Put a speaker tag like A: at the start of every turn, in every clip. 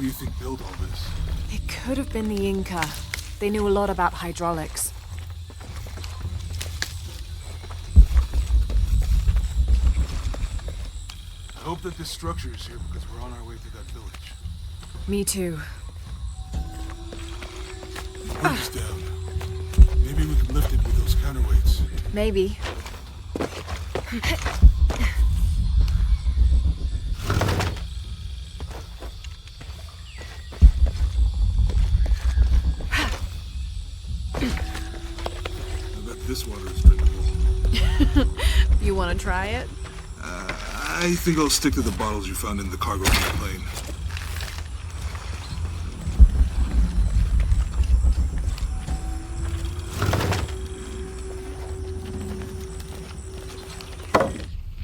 A: do you think built all this?
B: It could have been the Inca. They knew a lot about hydraulics.
A: I hope that this structure is here because we're on our way to that village.
B: Me too.
A: The bridge is down. Maybe we can lift it with those counterweights.
B: Maybe.
A: I bet this water is drinkable.
B: You want to try it?
A: I think I'll stick to the bottles you found in the cargo on the plane.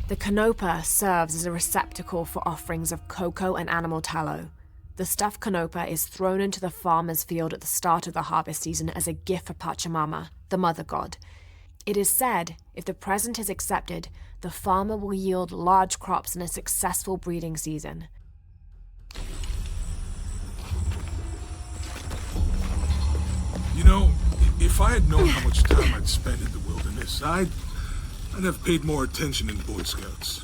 B: The Canopa serves as a receptacle for offerings of cocoa and animal tallow. The stuffed Canopa is thrown into the farmer's field at the start of the harvest season as a gift for Pachamama, the mother god. It is said, if the present is accepted, the farmer will yield large crops in a successful breeding season.
A: You know, if I had known how much time I'd spend in the wilderness, I'd have paid more attention in Boy Scouts.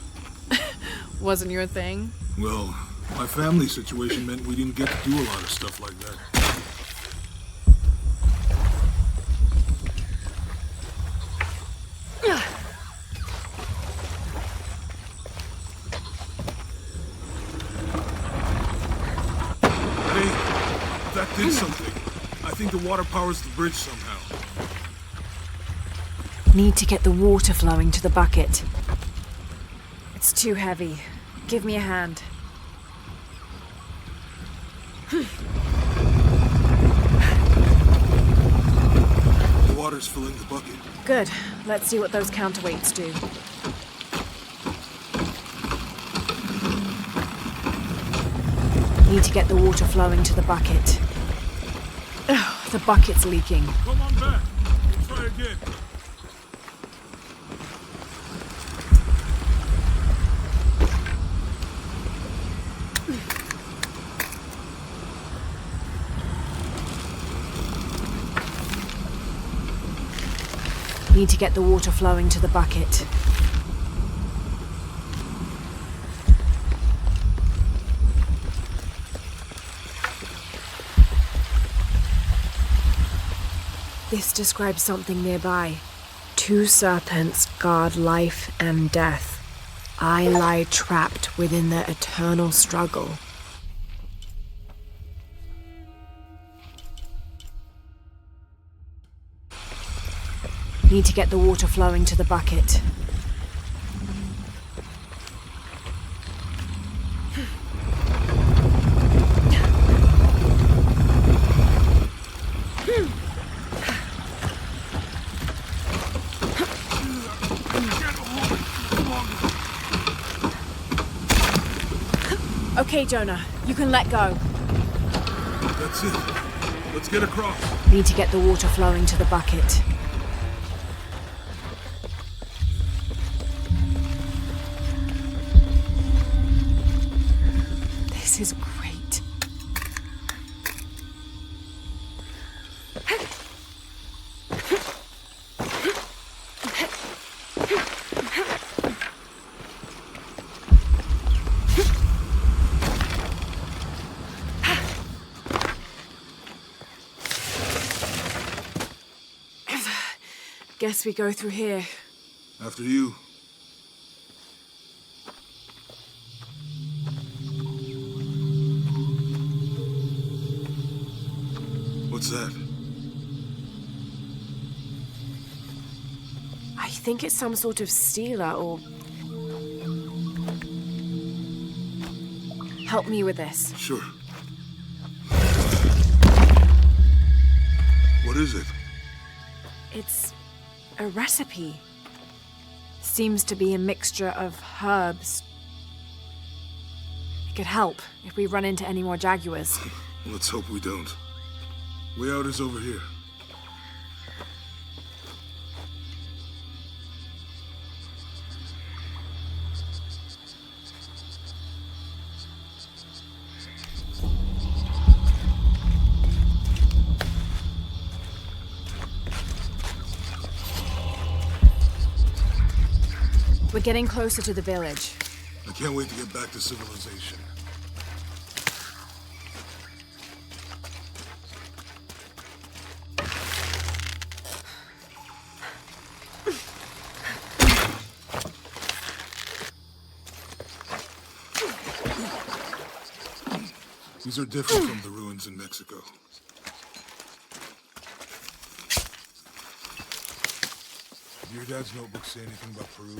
B: Wasn't your thing?
A: Well, my family situation meant we didn't get to do a lot of stuff like that. Hey, that did something. I think the water powers the bridge somehow.
B: Need to get the water flowing to the bucket. It's too heavy. Give me a hand.
A: The water's filling the bucket.
B: Good. Let's see what those counterweights do. Need to get the water flowing to the bucket. Ugh, the bucket's leaking.
A: Come on back. We'll try again.
B: Need to get the water flowing to the bucket. This describes something nearby. 2 serpents guard life and death. I lie trapped within their eternal struggle. Need to get the water flowing to the bucket. Okay, Jonah, you can let go.
A: That's it. Let's get across.
B: Need to get the water flowing to the bucket. This is great. Guess we go through here.
A: After you. What's that?
B: I think it's some sort of stela or... Help me with this.
A: Sure. What is it?
B: It's a recipe. Seems to be a mixture of herbs. It could help if we run into any more jaguars.
A: Let's hope we don't. Way out is over here.
B: We're getting closer to the village.
A: I can't wait to get back to civilization. These are different from the ruins in Mexico. Did your dad's notebook say anything about Peru?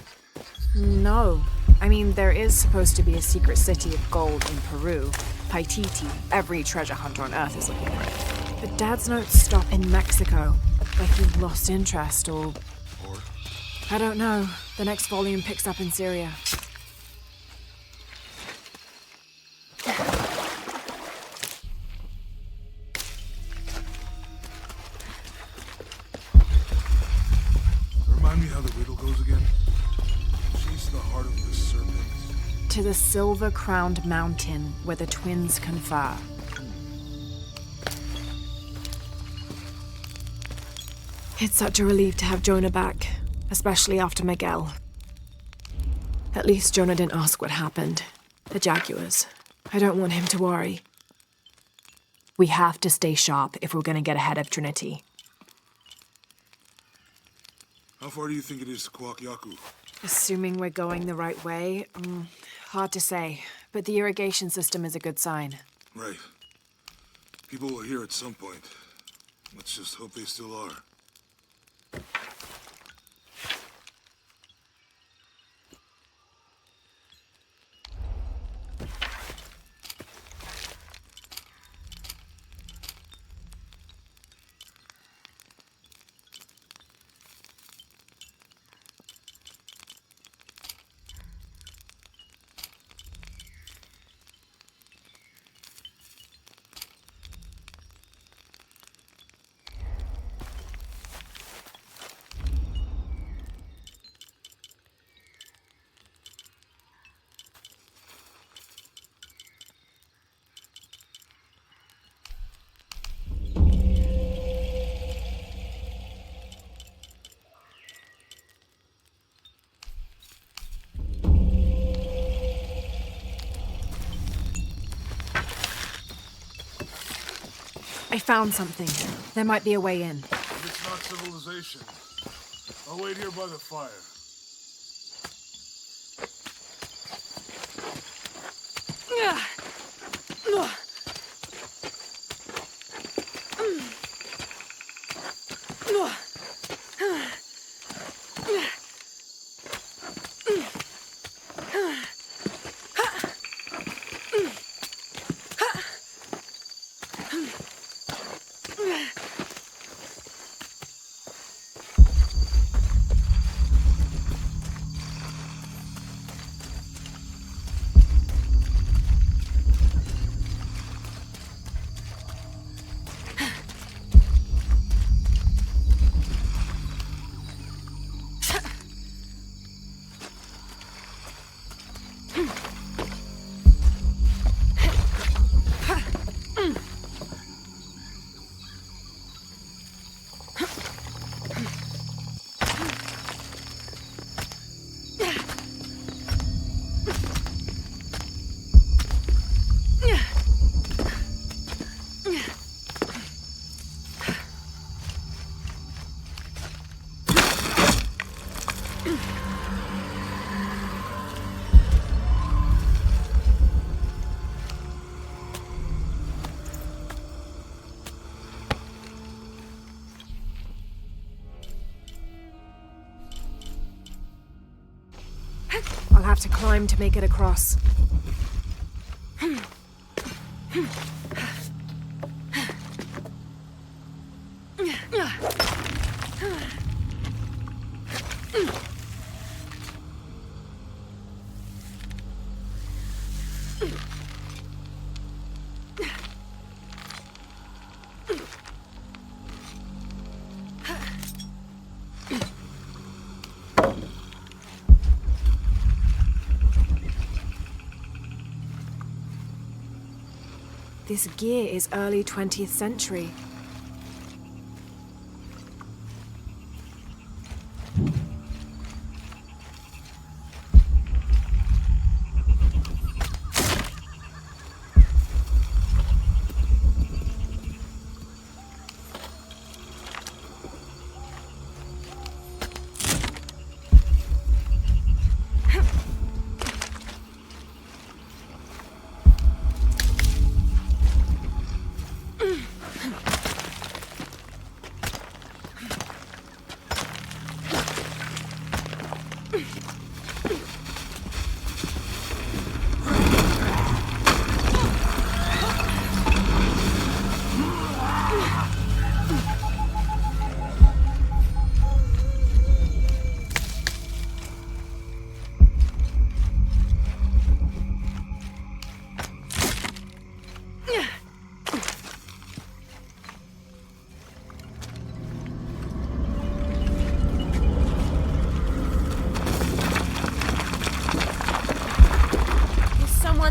B: No. I mean, there is supposed to be a secret city of gold in Peru. Paititi. Every treasure hunter on Earth is looking for it. But Dad's notes stop in Mexico. Like he lost interest or...
A: Or?
B: I don't know. The next volume picks up in Syria.
A: Remind me how the riddle goes again? Chase the heart of the serpent.
B: To the silver-crowned mountain where the twins confer. It's such a relief to have Jonah back, especially after Miguel. At least Jonah didn't ask what happened. The Jaguars. I don't want him to worry. We have to stay sharp if we're gonna get ahead of Trinity.
A: How far do you think it is to Kwakyaku?
B: Assuming we're going the right way, hard to say. But the irrigation system is a good sign.
A: Right. People were here at some point. Let's just hope they still are.
B: I found something. There might be a way in.
A: If it's not civilization, I'll wait here by the fire.
B: I'll have to climb to make it across. This gear is early 20th century.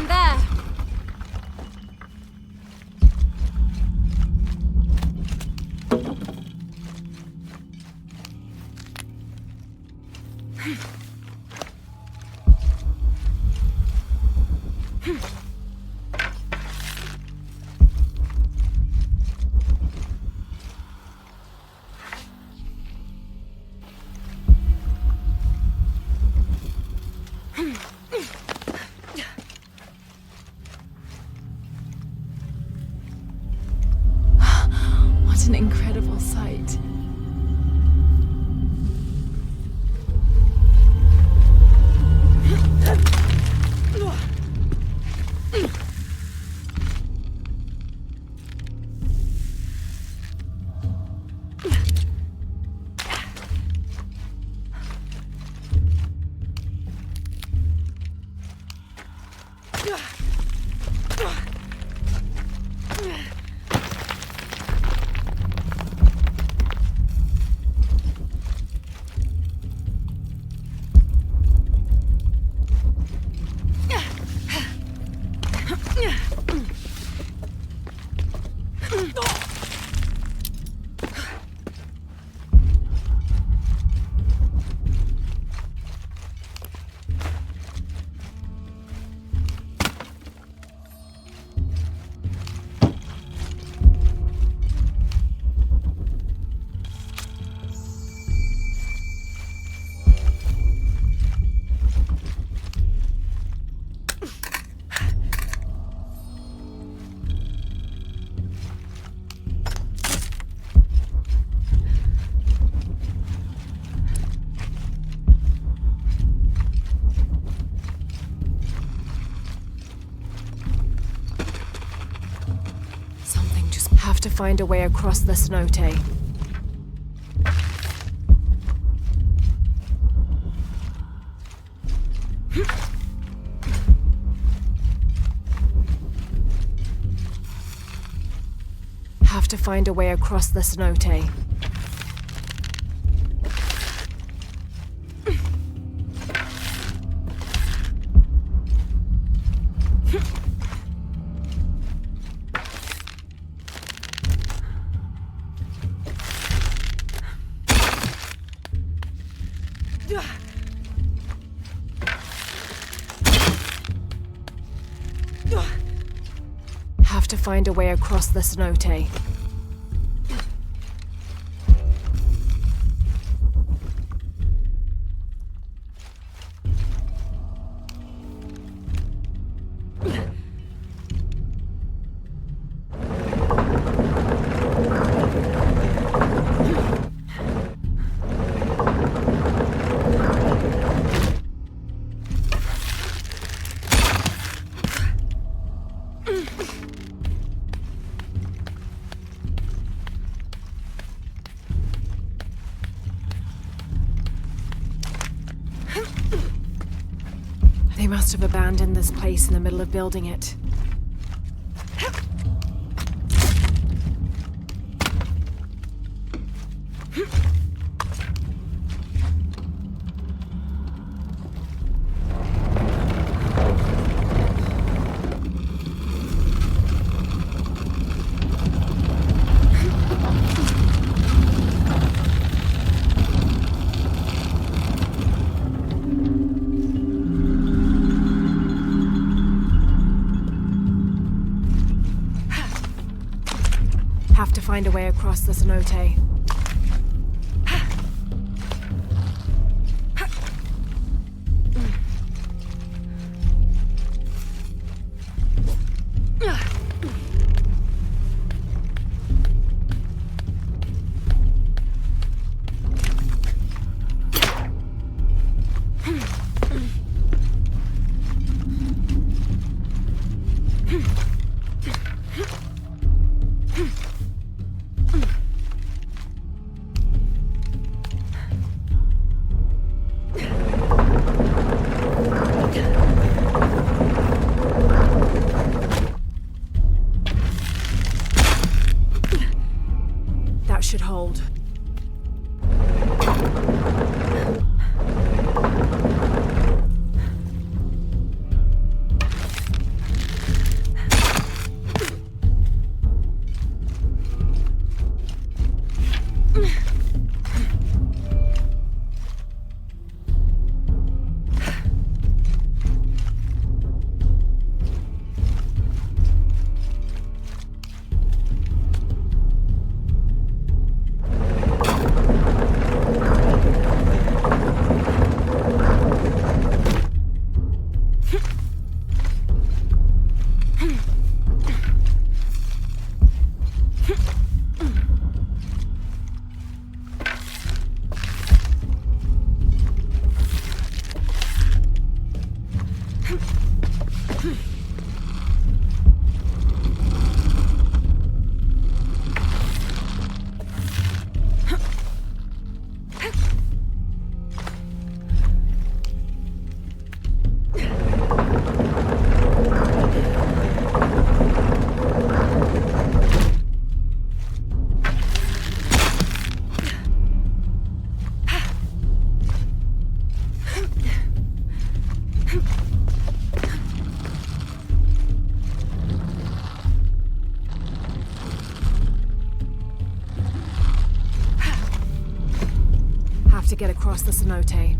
C: one there.
B: What an incredible sight. Have to find a way across the cenote. Have to find a way across the cenote. Have to find a way across the cenote. They must have abandoned this place in the middle of building it. Have to find a way across the cenote. Have to get across the cenote.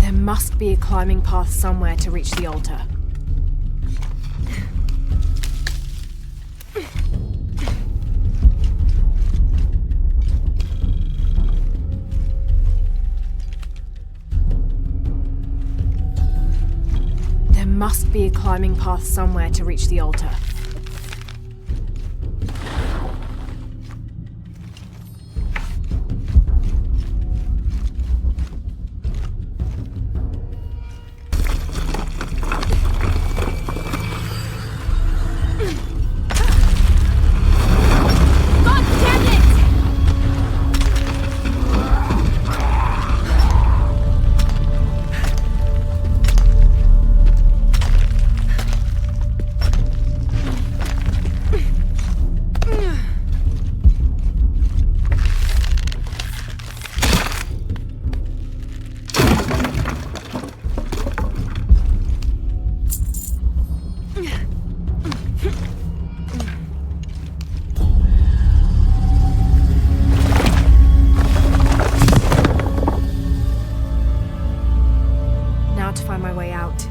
B: There must be a climbing path somewhere to reach the altar. There must be a climbing path somewhere to reach the altar. To find my way out.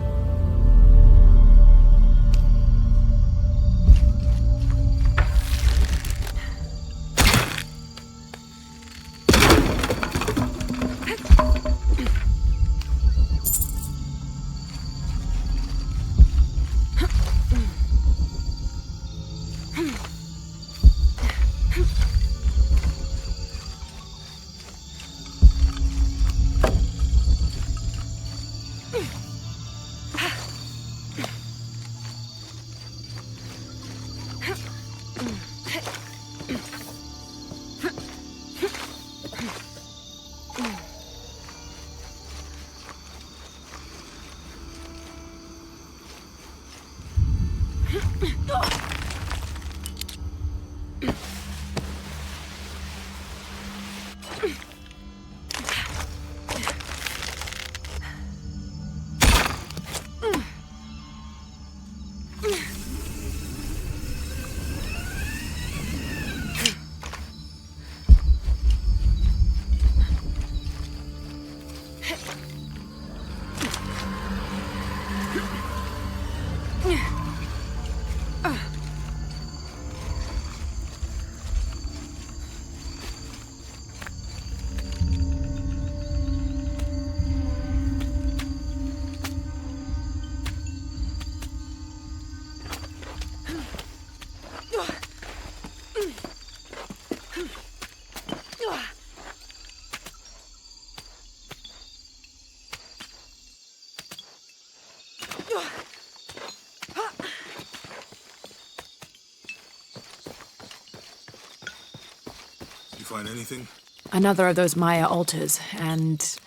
A: find anything?
B: Another of those Maya altars, and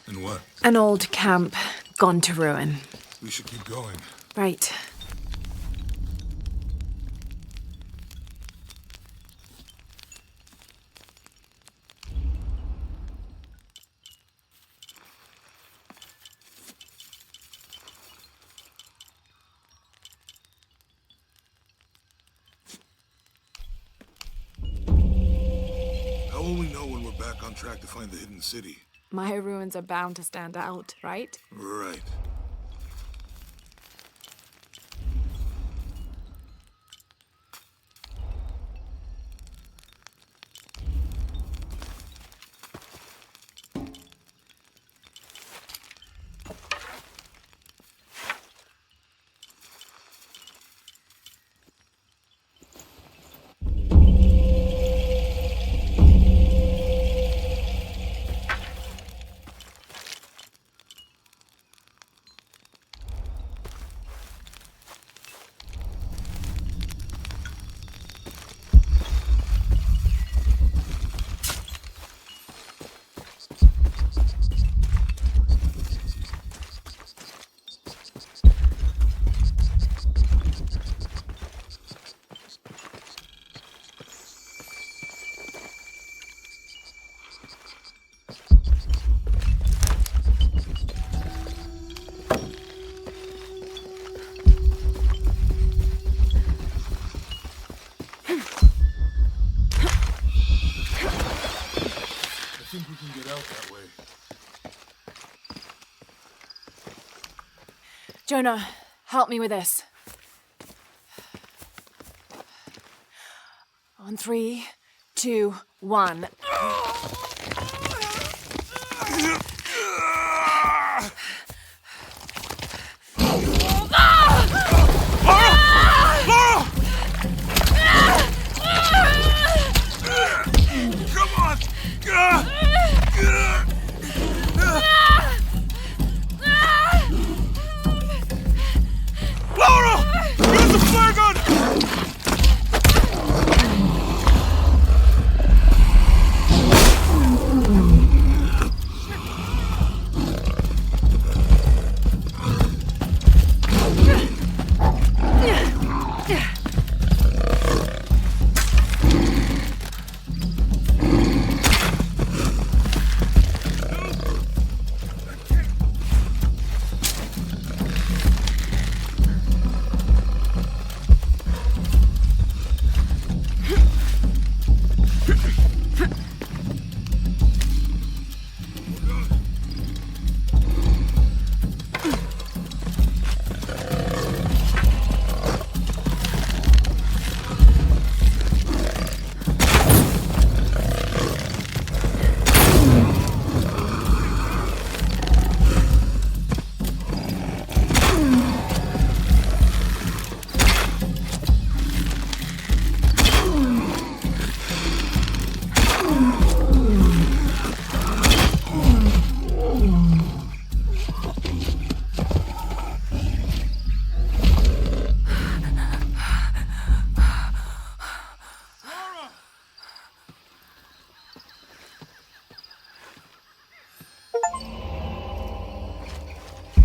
A: And what?
B: an old camp gone to ruin.
A: We should keep going.
B: Right.
A: How will we know when we're back on track to find the hidden city?
B: Maya ruins are bound to stand out, right?
A: Right. I think we can get out that way.
B: Jonah, help me with this. On 3, 2, 1.
A: Come on! Laura! Use the flare gun!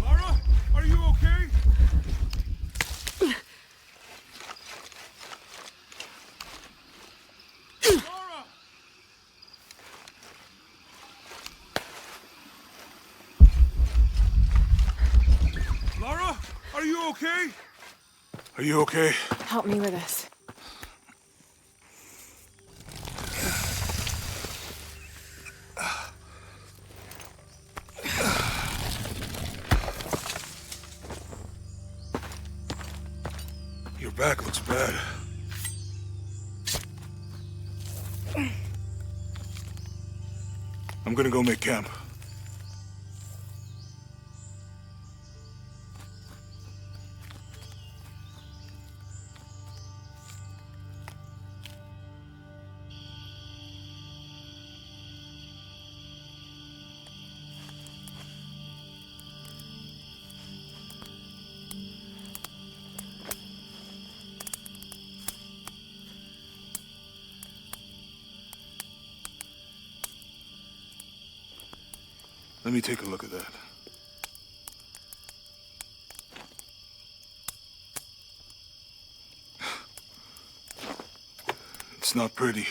A: Lara, are you okay? Lara! Lara, are you okay? Are you okay?
B: Help me with this.
A: Your back looks bad. I'm gonna go make camp. Let me take a look at that. It's not pretty.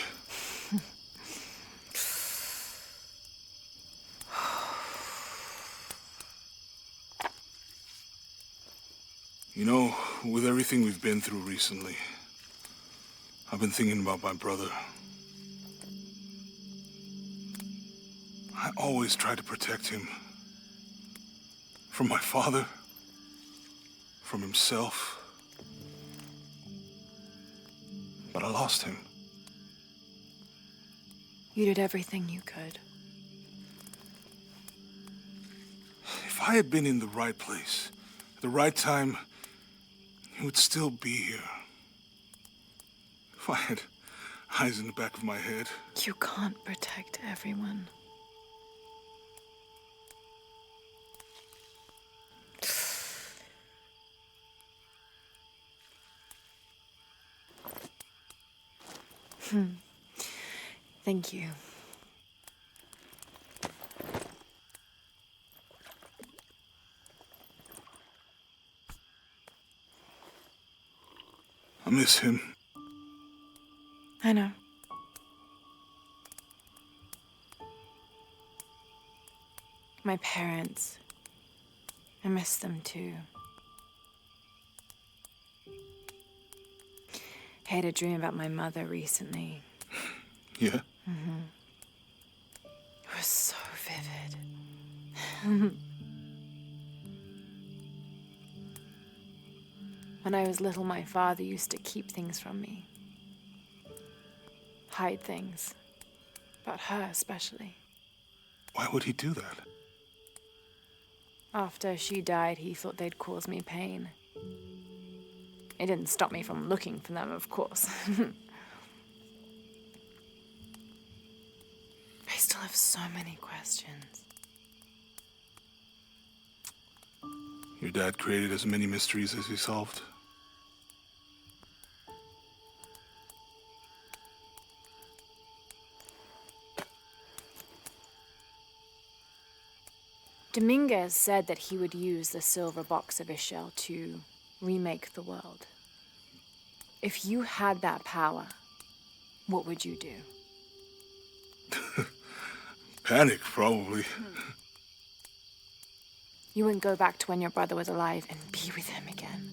A: You know, with everything we've been through recently, I've been thinking about my brother. I always tried to protect him. From my father. From himself. But I lost him.
B: You did everything you could.
A: If I had been in the right place, at the right time, he would still be here. If I had eyes in the back of my head.
B: You can't protect everyone. Thank you.
A: I miss him.
B: I know. My parents. I miss them too. I had a dream about my mother recently.
A: Yeah?
B: It was so vivid. When I was little, my father used to keep things from me. Hide things. About her, especially.
A: Why would he do that?
B: After she died, he thought they'd cause me pain. It didn't stop me from looking for them, of course. I still have so many questions.
A: Your dad created as many mysteries as he solved.
B: Dominguez said that he would use the silver box of Ixchel to remake the world. If you had that power, what would you do?
A: Panic, probably.
B: You wouldn't go back to when your brother was alive and be with him again.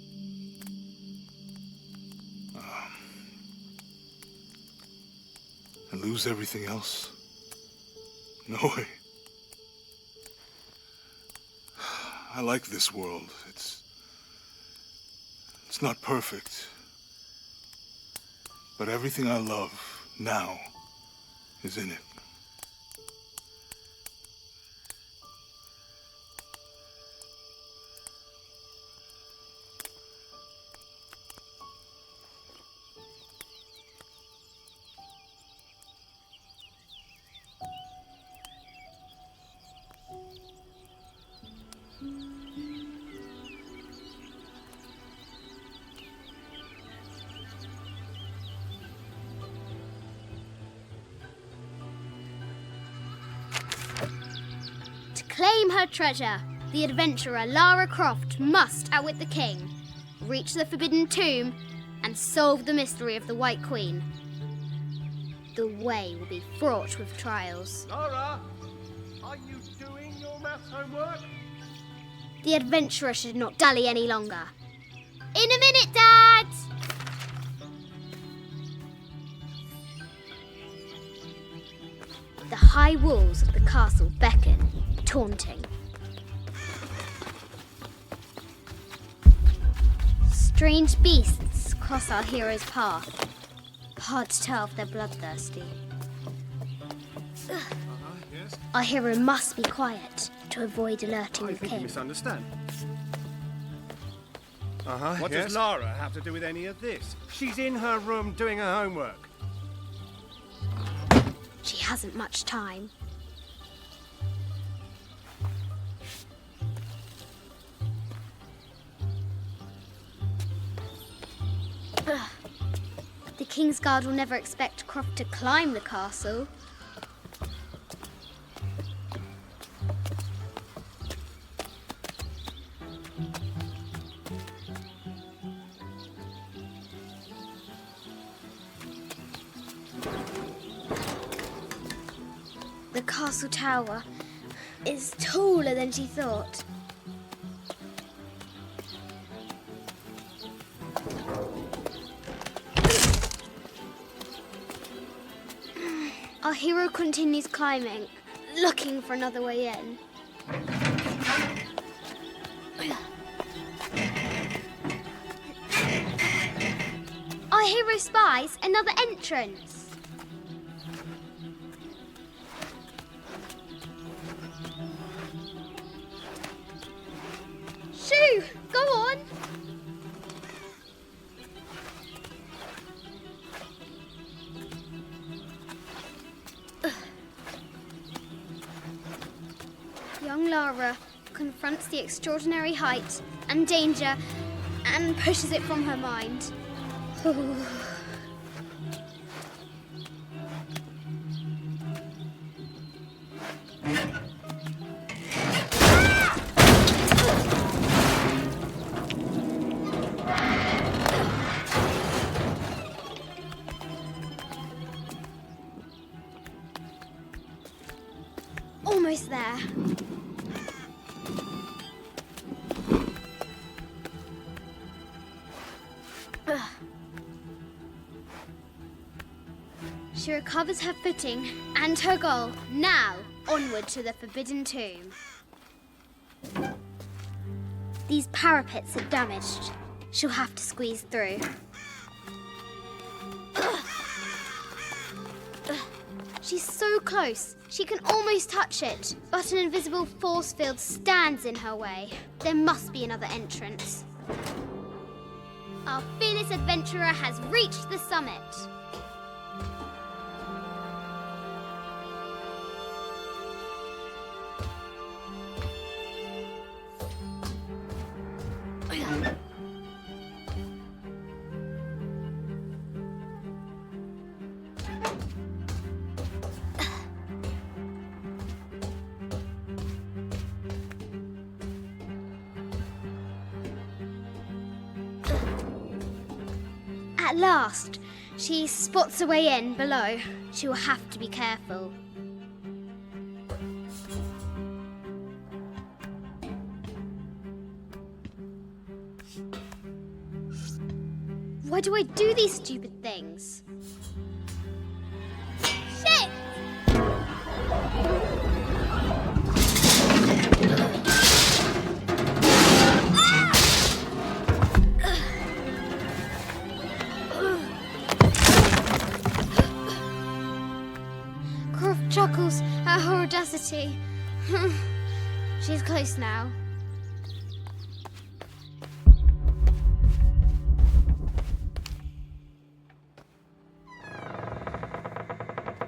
A: And lose everything else? No way. I like this world. It's not perfect. But everything I love now is in it.
C: To claim her treasure, the adventurer Lara Croft must outwit the king, reach the Forbidden Tomb, and solve the mystery of the White Queen. The way will be fraught with trials.
D: Lara, are you doing your maths homework?
C: The adventurer should not dally any longer. In a minute, Dad! The high walls of the castle beckon, taunting. Strange beasts cross our hero's path. Hard to tell if they're bloodthirsty.
D: Yes?
C: Our hero must be quiet to avoid alerting
D: I
C: the
D: think you
C: king.
D: misunderstand.
E: What
D: Yes?
E: does Lara have to do with any of this?
D: She's in her room doing her homework.
C: She hasn't much time. The King's Guard will never expect Croft to climb the castle. castle tower is taller than she thought. Our hero continues climbing, looking for another way in. Our hero spies another entrance. Shoo! Go on! Young Lara confronts the extraordinary height and danger and pushes it from her mind. Almost there. She recovers her footing and her goal. Now, onward to the Forbidden Tomb. These parapets are damaged. She'll have to squeeze through. She's so close. She can almost touch it, but an invisible force field stands in her way. There must be another entrance. Our fearless adventurer has reached the summit. At last, she spots a way in below. She will have to be careful. Why do I do these stupid things? Shit! Croft chuckles at her audacity. She's close now.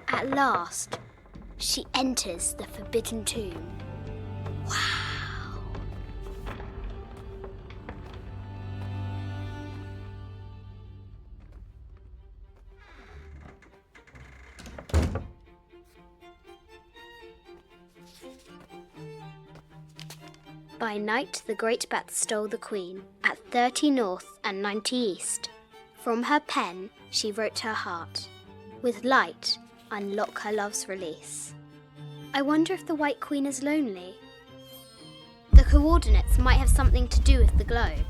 C: At last, she enters the Forbidden Tomb. Wow! By night, the great bat stole the queen at 30 north and 90 east. From her pen, she wrote her heart. With light, unlock her love's release. I wonder if the White Queen is lonely. The coordinates might have something to do with the globe.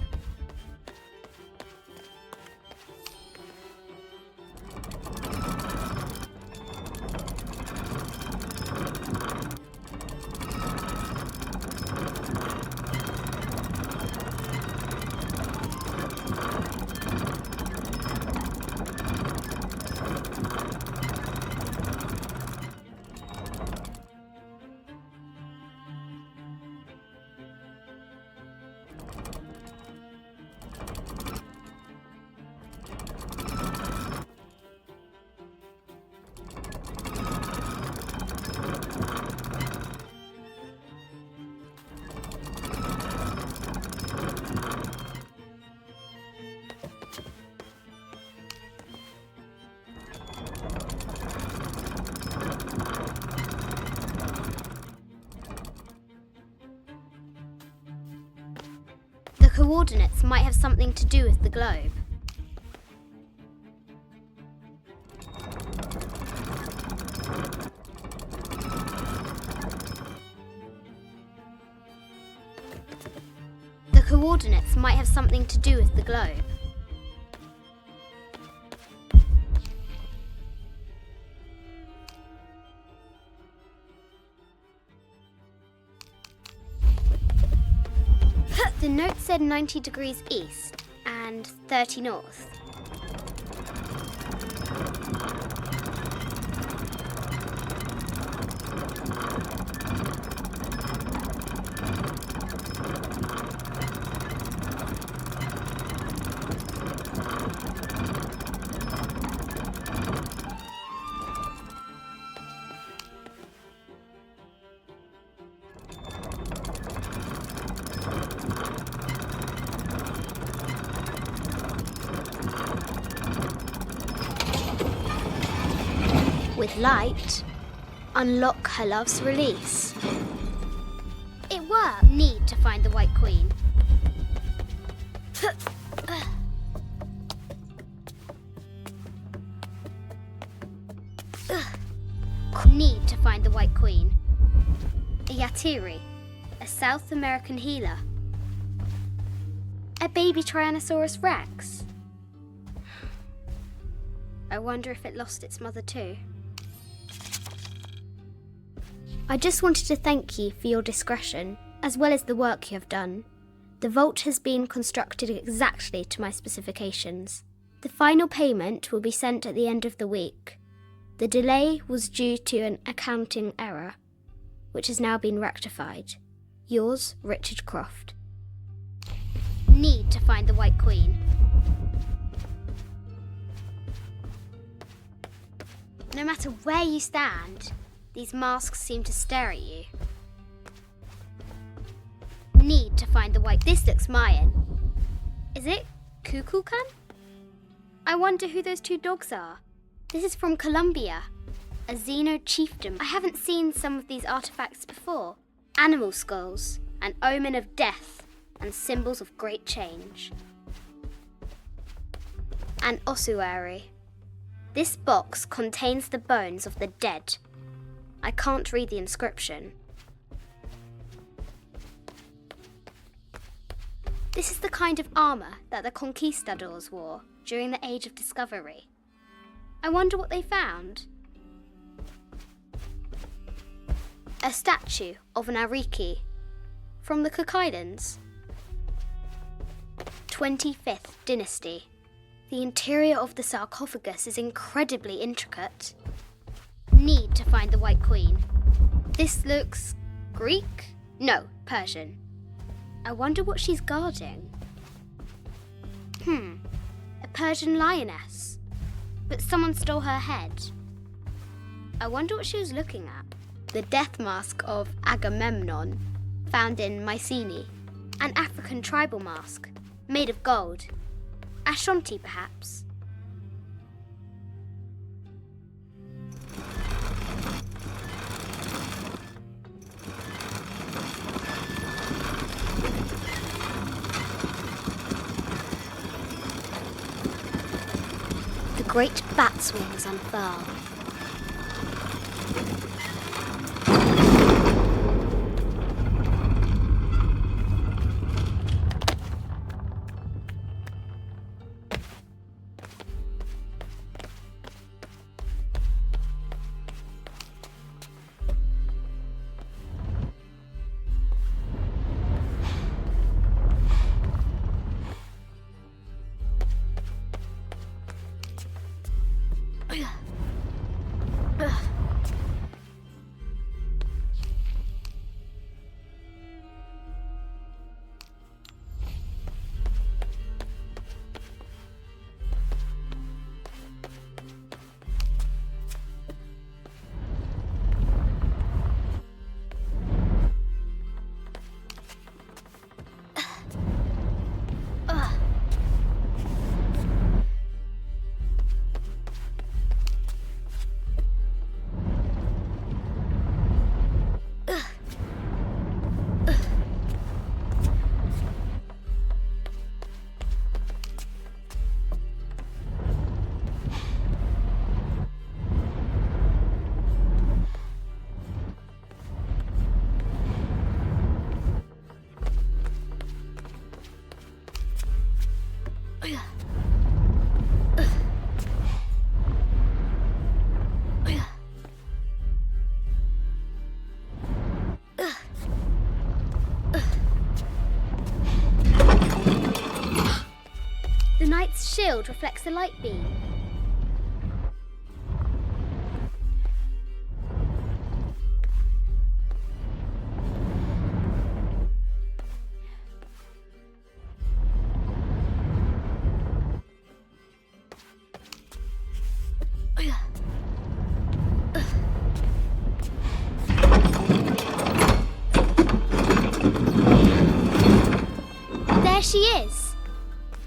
C: The coordinates might have something to do with the globe. coordinates might have something to do with the globe. The note said 90 degrees east and 30 north. With light, unlock her love's release. It were need to find the White Queen. Need to find the White Queen. A Yatiri, a South American healer. A baby Tyrannosaurus Rex. I wonder if it lost its mother too. I just wanted to thank you for your discretion, as well as the work you have done. The vault has been constructed exactly to my specifications. The final payment will be sent at the end of the week. The delay was due to an accounting error, which has now been rectified. Yours, Richard Croft. Need to find the White Queen. No matter where you stand, these masks seem to stare at you. Need to find the White... This looks Mayan. Is it Kukulkan? I wonder who those two dogs are. This is from Colombia, a Xeno chiefdom. I haven't seen some of these artifacts before. Animal skulls, an omen of death, and symbols of great change. An ossuary. This box contains the bones of the dead. I can't read the inscription. This is the kind of armour that the conquistadors wore during the Age of Discovery. I wonder what they found. A statue of an Ariki from the Cook Islands. 25th Dynasty. The interior of the sarcophagus is incredibly intricate. Need to find the White Queen. This looks Greek? No, Persian. I wonder what she's guarding. A Persian lioness. But someone stole her head. I wonder what she was looking at. The death mask of Agamemnon, found in Mycenae. An African tribal mask, made of gold. Ashanti, perhaps. The great bat's wings unfurl. shield reflects the light beam. There she is,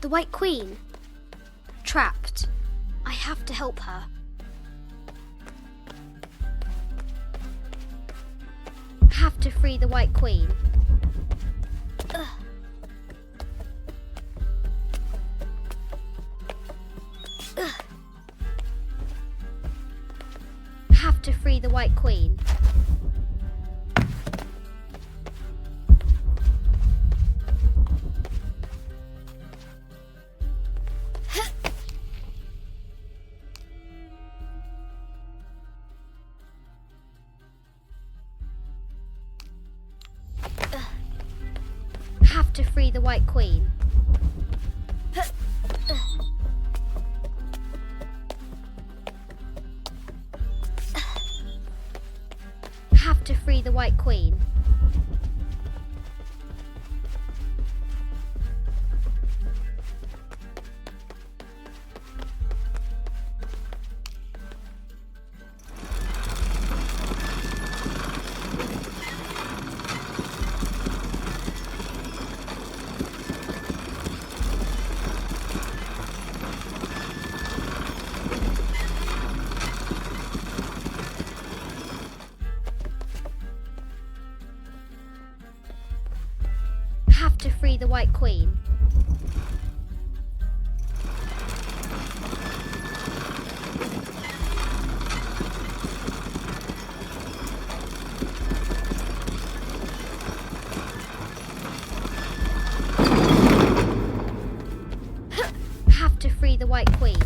C: the White Queen. Trapped. I have to help her. Have to free the White Queen. Ugh. Ugh. Have to free the White Queen. Have to free the White Queen. Have to free the White Queen. Have to free the White Queen. Have to free the White Queen.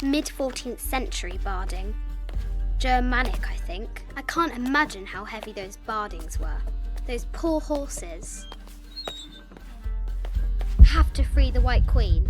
C: Mid-14th century barding. Germanic, I think. I can't imagine how heavy those bardings were. Those poor horses. Have to free the White Queen.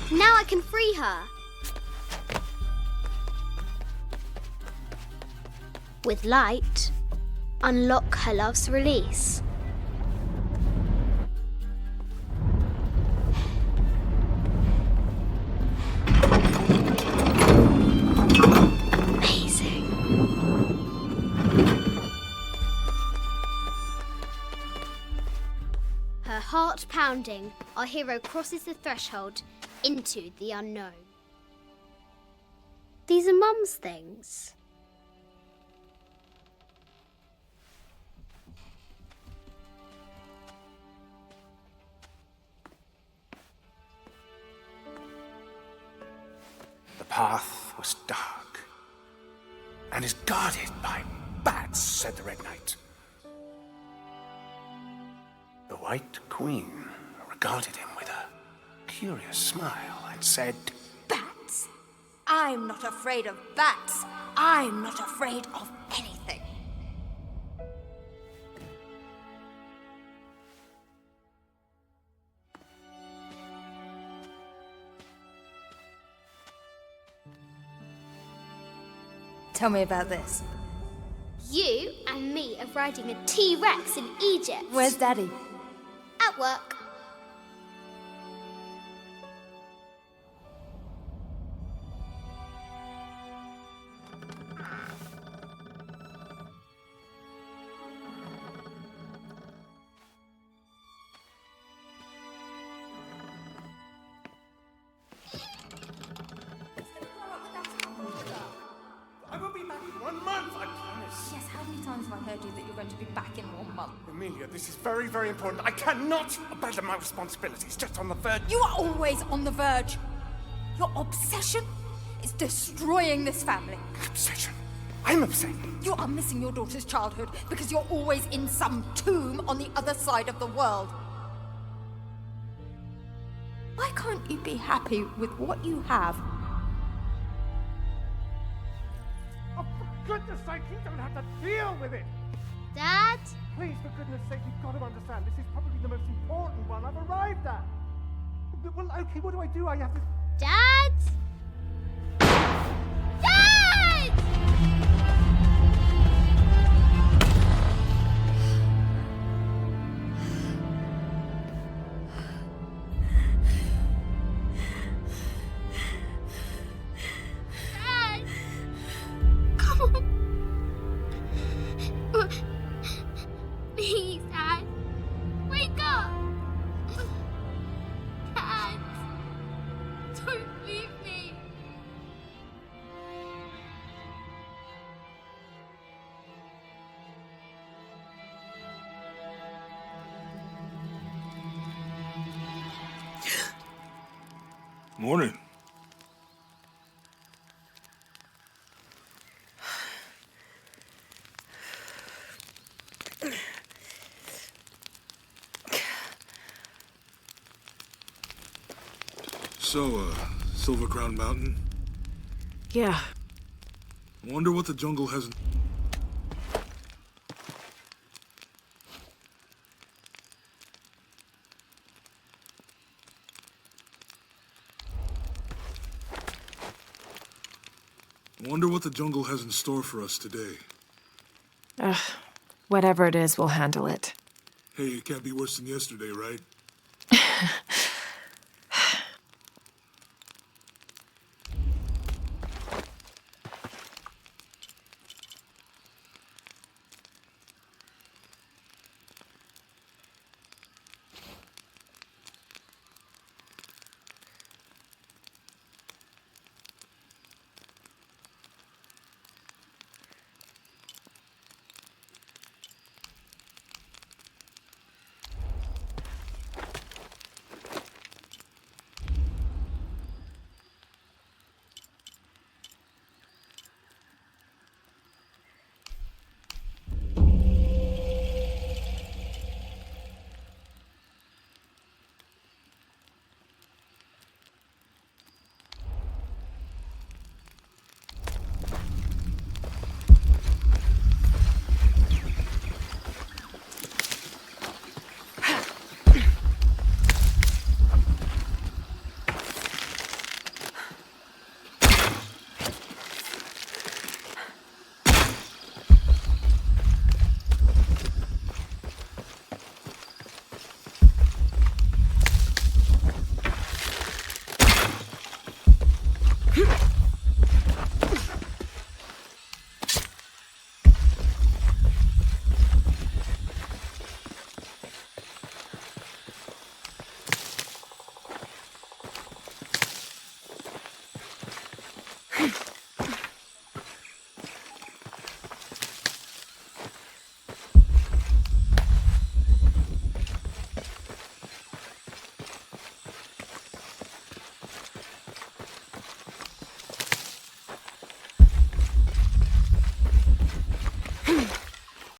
C: Now I can free her. With light, unlock her love's release. Amazing. Her heart pounding, our hero crosses the threshold into the unknown. These are Mum's things.
F: The path was dark and is guarded by bats, said the Red Knight. The White Queen regarded him with a curious smile and said,
G: Bats? I'm not afraid of bats. I'm not afraid of anything. Tell me about this.
C: You and me are riding a T-Rex in Egypt.
G: Where's Daddy?
C: At work.
F: I will be back in 1 month, I promise.
G: Yes, now.
F: Emilia, this is very, very important. I cannot abandon my responsibilities just on the verge.
G: You are always on the verge. Your obsession is destroying this family.
F: Obsession. I'm upset.
G: You are missing your daughter's childhood because you're always in some tomb on the other side of the world. Why can't you be happy with what you have?
D: Oh, for goodness sake, you don't have to deal with it.
C: Dad?
D: Please, for goodness sake, you've got to understand. This is probably the most important one I've arrived at. Well, okay, what do I do? I have to...
C: Dad? Dad! Dad! Come on. Please, Dad. Wake up. Dad. Don't leave me.
A: Morning. So, Silver Crown Mountain?
B: Yeah.
A: Wonder what the jungle hasn't... Wonder what the jungle has in store for us today.
B: Whatever it is, we'll handle it.
A: Hey, it can't be worse than yesterday, right?